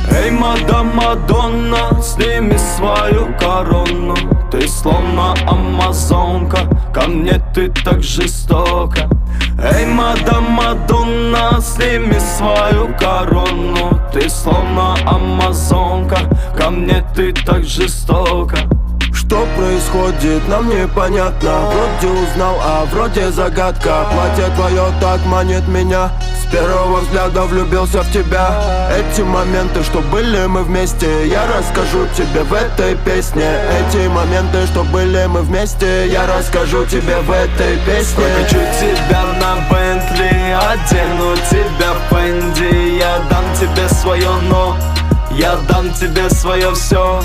Эй, мадам Мадонна, сними свою корону. Ты словно амазонка, ко мне ты так жестока. Эй, мадам Мадонна, сними свою корону. Ты словно амазонка, ко мне ты так жестока. Что происходит, нам непонятно. Вроде узнал, а вроде загадка. Платье твое так манит меня. С первого взгляда влюбился в тебя. Эти моменты, что были мы вместе, я расскажу тебе в этой песне. Эти моменты, что были мы вместе, я расскажу тебе в этой песне. Прокачу тебя на Бентли, одену тебя в Фенди. Я дам тебе свое но, я дам тебе свое все.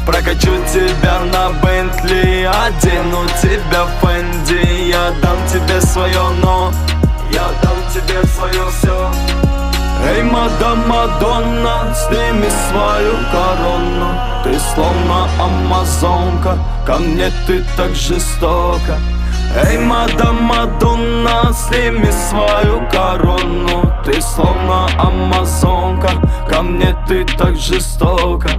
Прокачу тебя на Бентли, одену тебя в Фенди. Я дам тебе свое но, я дам тебе свое все. Эй, мадам Мадонна, сними свою корону. Ты словно амазонка, ко мне ты так жестока. Эй, мадам Мадонна, сними свою корону. Ты словно амазонка, ко мне ты так жестока.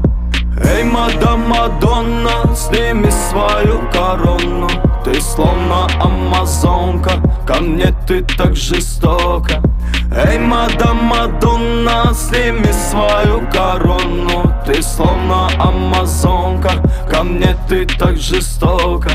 Эй, мадам Мадонна, сними свою корону. Ты словно амазонка, ко мне ты так жестока. Эй, мадам Мадонна, сними свою корону. Ты словно амазонка, ко мне ты так жестока.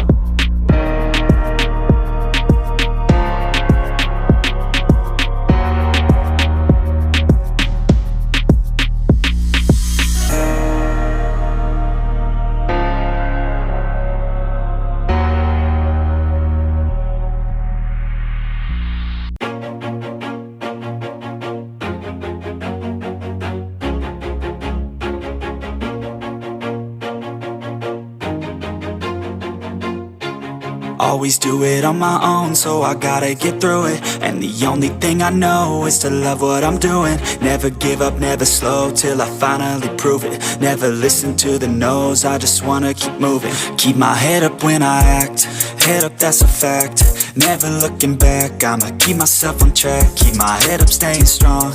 Always do it on my own, so I gotta get through it. And the only thing I know is to love what I'm doing. Never give up, never slow, till I finally prove it. Never listen to the no's, I just wanna keep moving. Keep my head up when I act, head up, that's a fact. Never looking back, I'ma keep myself on track. Keep my head up, staying strong,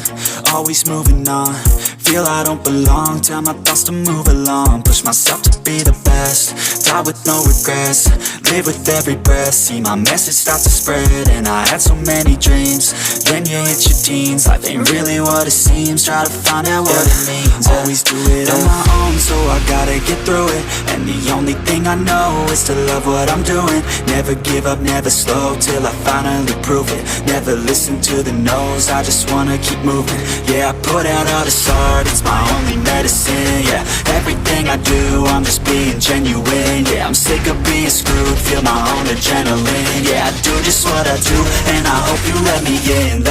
always moving on. Feel I don't belong, tell my thoughts to move along. Push myself to be the best, die with no regrets. Live with every breath, see my message start to spread. And I had so many dreams, then you hit your teens. Life ain't really what it seems, try to find out what it means. Always do it on my own, so I gotta get through it. And the only thing I know is to love what I'm doing. Never give up, never slow, till I finally prove it. Never listen to the no's, I just wanna keep moving. Yeah, I put out all this art, it's my only medicine. Yeah, everything I do, I'm just being genuine. Yeah, I'm sick of being screwed, feel my own adrenaline. Yeah, I do just what I do, and I hope you let me in,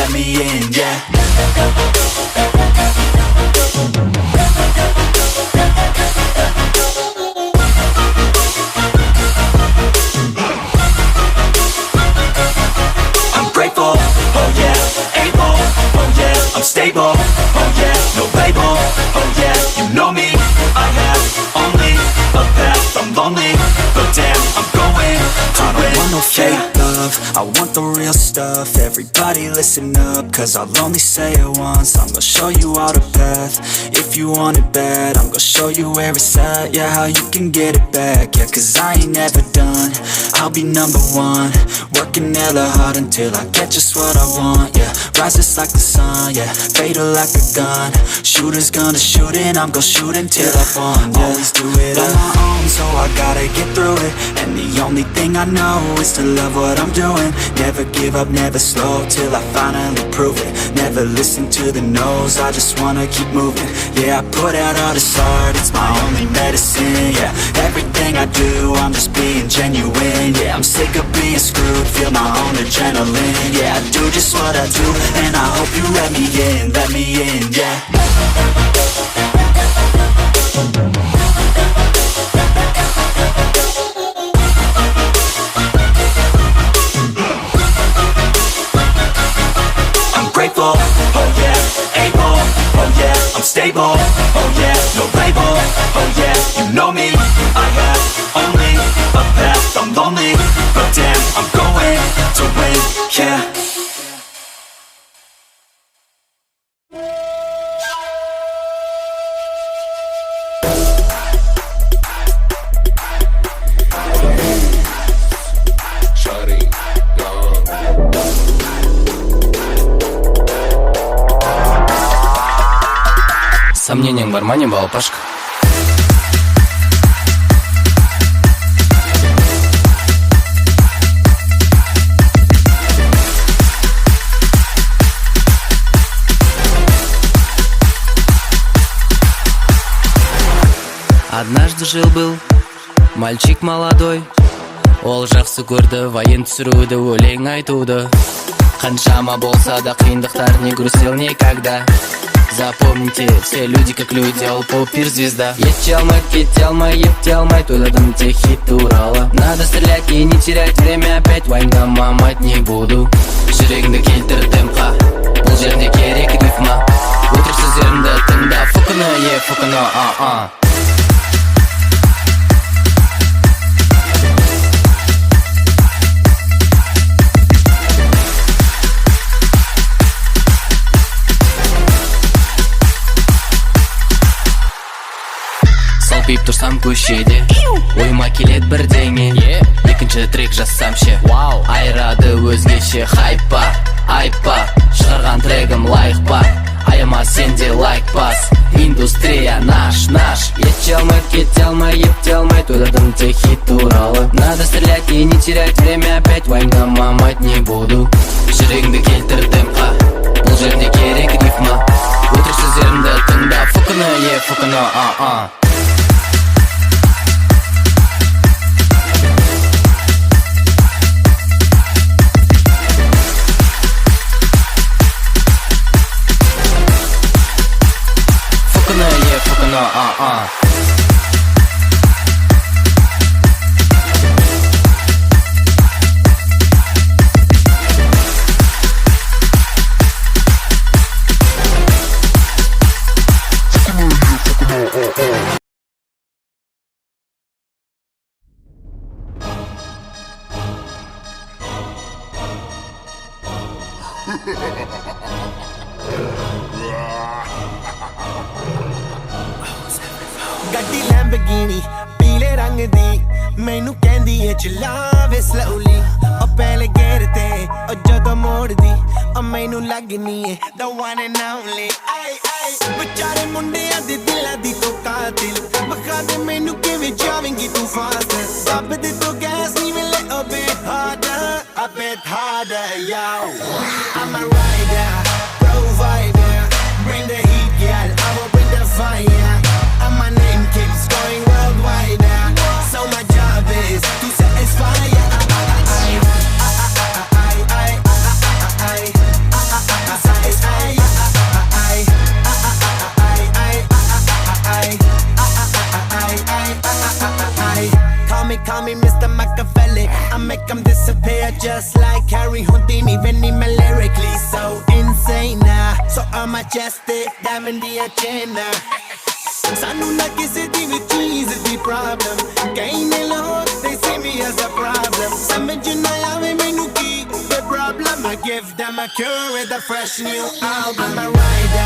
yeah. I'm grateful, oh yeah, able, oh yeah, I'm stable, oh yeah, no label, oh yeah, you know me, I have only a path, I'm lonely, but damn, I'm going to win. I don't want no fake love, I want the real stuff. Everybody listen up, cause I'll only say it once. I'm gonna show you all the path, if you want it bad. I'm gonna show you where it's at, yeah, how you can get it back. Yeah, cause I ain't never done, I'll be number one. Working hella hard until I get just what I want, yeah. Rises like the sun, yeah, fatal like a gun. Shooter's gonna shoot and I'm gonna shoot until I won, yeah. Always do it on my own, so I gotta get through it. And the only thing I know is to love what I'm doing. Never give up, never slow, till I finally prove it. Never listen to the no's, I just wanna keep moving. Yeah, I put out all this art, it's my only medicine. Yeah, everything I do, I'm just being genuine. Yeah, I'm sick of being screwed, feel my own adrenaline. Yeah, I do just what I do, and I hope you let me in, yeah. I'm grateful, oh yeah, able, oh yeah, I'm stable, oh yeah, no label, oh yeah, you know me, I Сомнениең бар ма не балапашка? Однажды жил-был мальчик молодой, ол жақсы көрді воен түсіруді, өлең айтуды. Қаншама болса да қиындықтар, не грустил никогда. Запомните, все люди как люди, ол поп-звезда. Ете алмай, кете алмай, епте алмай, тойладым тек хит туралы. Надо стрелять и не терять время, опять уайымдамамать не буду. Жүрегіңді келтір темпқа, бұл жерде керек рифма. Өтірік сөздерімді тыңда, фукуна, фукуна, Салпиып тұрсам көшеде, ойыма келет бірдеңе. Екінші трек жазсам ше, айрады өзгеше. Хайпа, айпа, шығарған трегім лайық па. Аяма сенде лайк бас, индустрия наш. Ете алмай, кете алмай, епте алмай, тойладым тек хит туралы. Надо стрелять и не терять время, опять уайымдамамать не буду. Жүрегіңді келтір темпқа, бұл жерде керек рифма. Өтірік сөздерімді тыңда, фукуна, фукуна, ਗੱਡੀ Lamborghini ਪੀਲੇ ਰੰਗ ਦੀ ਮੈਨੂੰ ਕਹਿੰਦੀ ਏ ਚਲਾਵੇ slowly ਉਹ ਪਹਿਲੇ ਗੇਰ ਤੇ ਉਹ ਜਦੋਂ ਮੋੜਦੀ ਉਹ ਮੈਨੂੰ ਲੱਗਨੀ ਏ the one and only ਵਿਚਾਰੇ ਮੁੰਡਿਆਂ ਦੇ ਦਿਲਾਂ ਦੀ ਤੂੰ ਕਾਤਿਲ ਬਖਾ ਦੇ ਮੈਨੂੰ ਕਿਵੇਂ ਜਾਵੇਂਗੀ ਤੂੰ ਫਾਸਟ ਰੱਬ ਦੇ ਤੋਂ ਗੈਸ ਨਹੀਂ ਮਿਲੇ a bit harder yo I'm a rider provider bring the heat girl I will bring the fire and my name keeps going worldwide so my job is to satisfy Call me Mr. Machiavelli I make them disappear just like Harry Houdini Veni me lyrically so insane So I'm majestic, diamond the agenda Sanu na kisi di vi cheese di problem Kain ne log, they see me as a problem Samajh na aave mainu ki the problem I give them a cure with a fresh new album I'm a rider